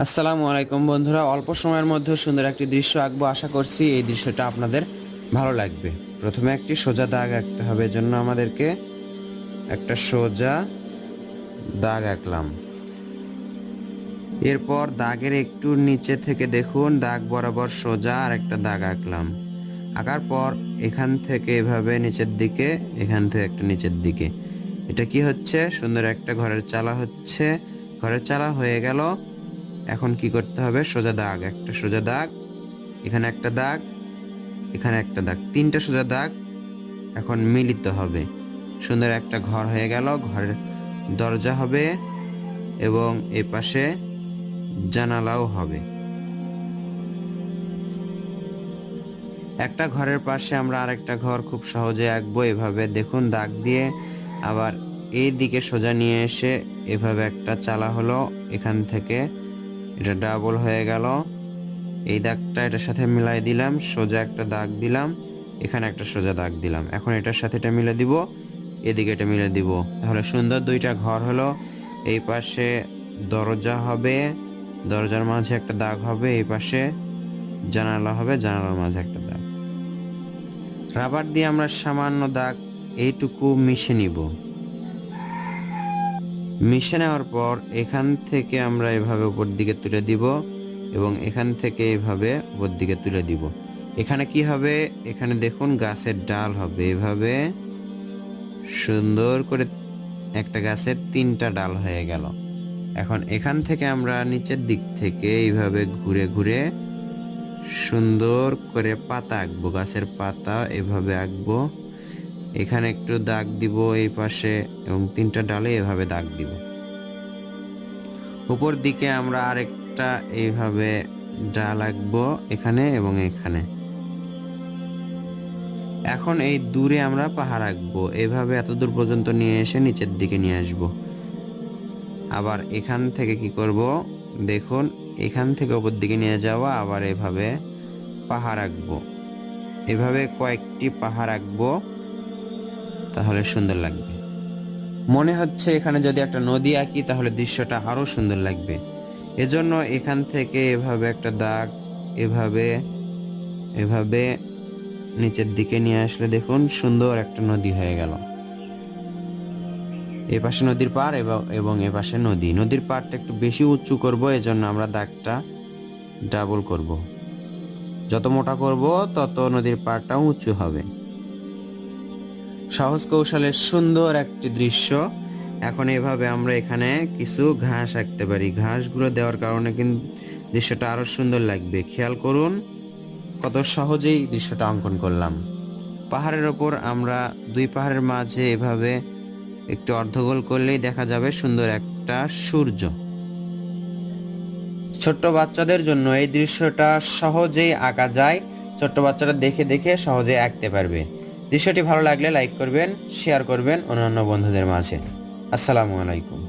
আসসালামু আলাইকুম বন্ধুরা, অল্প সময়ের মধ্যে সুন্দর একটি দৃশ্য আঁকবো। আশা করছি এই দৃশ্যটা আপনাদের ভালো লাগবে। প্রথমে একটি সোজা দাগ আঁকতে হবে, এজন্য আমাদেরকে একটা সোজা দাগ আঁকলাম। এরপর দাগের একটু নিচে থেকে দেখুন দাগ বরাবর সোজা আর একটা দাগ আঁকলাম। আঁকার পর এখান থেকে এভাবে নিচের দিকে, এখান থেকে একটা নিচের দিকে, এটা কি হচ্ছে? সুন্দর একটা ঘরের চালা হচ্ছে। ঘরের চালা হয়ে গেল। এখন কি করতে হবে? সোজা দাগ, একটা সোজা দাগ, এখানে একটা দাগ, এখানে একটা দাগ, তিনটা সোজা দাগ এখন মিলিত হবে। সুন্দর একটা ঘর হয়ে গেল। ঘরের দরজা হবে এবং এ পাশে জানালাও হবে। একটা ঘরের পাশে আমরা আরেকটা ঘর খুব সহজে আঁকবো। এভাবে দেখুন দাগ দিয়ে আবার এই দিকে সোজা নিয়ে এসে এভাবে একটা চালা হলো। এখান থেকে এটা ডাবল হয়ে গেল। এই দাগটা এটার সাথে মিলাই দিলাম, সোজা একটা দাগ দিলাম, এখানে একটা সোজা দাগ দিলাম। এখন এটার সাথে এটা মিলে দিব, এদিকে এটা মিলে দিব। তাহলে সুন্দর দুইটা ঘর হলো। এই পাশে দরজা হবে, দরজার মাঝে একটা দাগ হবে। এই পাশে জানালা হবে, জানালার মাঝে একটা দাগ। রাবার দিয়ে আমরা সামান্য দাগ এইটুকু মিশে নিব। মিশে নেওয়ার পর এখান থেকে আমরা এভাবে উপর দিকে তুলে দিব এবং এখান থেকে এভাবে উপর দিকে তুলে দিব। এখানে কি হবে? এখানে দেখুন গাছের ডাল হবে। এভাবে সুন্দর করে একটা গাছের তিনটা ডাল হয়ে গেল। এখন এখান থেকে আমরা নিচের দিক থেকে এইভাবে ঘুরে ঘুরে সুন্দর করে পাতা আঁকবো, গাছের পাতা এভাবে আঁকবো। এখানে একটু দাগ দিব এই পাশে এবং তিনটা ডালে এভাবে দাগ দিব। উপর দিকে আমরা আরেকটা এইভাবে ডাল আঁকবো এখানে এবং এখানে। এখন এই দূরে আমরা পাহাড় আঁকবো, এভাবে এত দূর পর্যন্ত নিয়ে এসে নিচের দিকে নিয়ে আসবো। আবার এখান থেকে কি করব? দেখুন এখান থেকে উপর দিকে নিয়ে যাওয়া, আবার এভাবে পাহাড় আঁকবো। এভাবে কয়েকটি পাহাড় আঁকবো, তাহলে সুন্দর লাগবে। মনে হচ্ছে এখানে যদি একটা নদী আঁকি তাহলে দৃশ্যটা আরো সুন্দর লাগবে। এজন্য এখান থেকে এভাবে একটা দাগ, এভাবে এভাবে নিচের দিকে নিয়ে আসলে দেখুন সুন্দর একটা নদী হয়ে গেল। এই পাশে নদীর পাড় এবং এ পাশে নদী। নদীর পাড়টা একটু বেশি উঁচু করব, এজন্য আমরা দাগটা ডাবল করব। যত মোটা করব তত নদীর পাড়টাও উঁচু হবে। সহজ কৌশলের সুন্দর একটি দৃশ্য। এখন এভাবে আমরা এখানে কিছু ঘাস আঁকতে পারি। ঘাসগুলো দেওয়ার কারণে কিন্তু দৃশ্যটা আরো সুন্দর লাগবে। খেয়াল করুন কত সহজেই দৃশ্যটা অঙ্কন করলাম। পাহাড়ের ওপর আমরা দুই পাহাড়ের মাঝে এভাবে একটু অর্ধগোল করলেই দেখা যাবে সুন্দর একটা সূর্য। ছোট্ট বাচ্চাদের জন্য এই দৃশ্যটা সহজেই আঁকা যায়। ছোট্ট বাচ্চারা দেখে দেখে সহজেই আঁকতে পারবে। দৃশ্যটি ভালো লাগলে লাইক করবেন, শেয়ার করবেন অন্যান্য বন্ধুদের মাঝে। আসসালামু আলাইকুম।